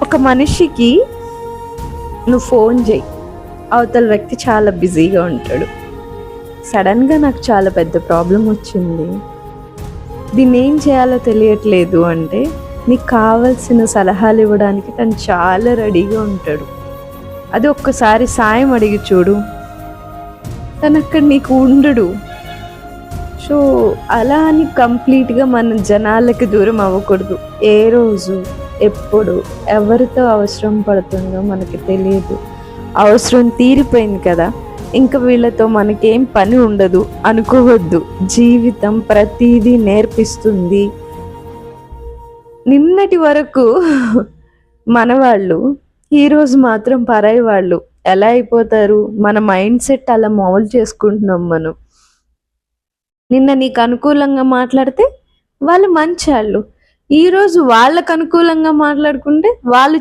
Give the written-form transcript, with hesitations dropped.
ఒక మనిషికి నువ్వు ఫోన్ చేయి, అవతల వ్యక్తి చాలా బిజీగా ఉంటాడు. సడన్గా నాకు చాలా పెద్ద ప్రాబ్లం వచ్చింది, దీన్ని ఏం చేయాలో తెలియట్లేదు అంటే నీకు కావాల్సిన సలహాలు ఇవ్వడానికి తను చాలా రెడీగా ఉంటాడు. అది ఒక్కసారి సాయం అడిగి చూడు, తను అక్కడ నీకు ఉండడు. సో అలా అని కంప్లీట్గా మన జనాలకి దూరం అవ్వకూడదు. ఏ రోజు ఎప్పుడు ఎవరితో అవసరం పడుతుందో మనకి తెలియదు. అవసరం తీరిపోయింది కదా, ఇంకా వీళ్ళతో మనకేం పని ఉండదు అనుకోవద్దు. జీవితం ప్రతిదీ నేర్పిస్తుంది. నిన్నటి వరకు మనవాళ్ళు ఈరోజు మాత్రం పరాయి వాళ్ళు ఎలా అయిపోతారు? మన మైండ్ సెట్ అలా మౌల్డ్ చేసుకుంటున్నాం మనం. నిన్న నీకు అనుకూలంగా మాట్లాడితే వాళ్ళు మంచి వాళ్ళు, ఈరోజు వాళ్ళకు అనుకూలంగా మాట్లాడుకుంటే వాళ్ళు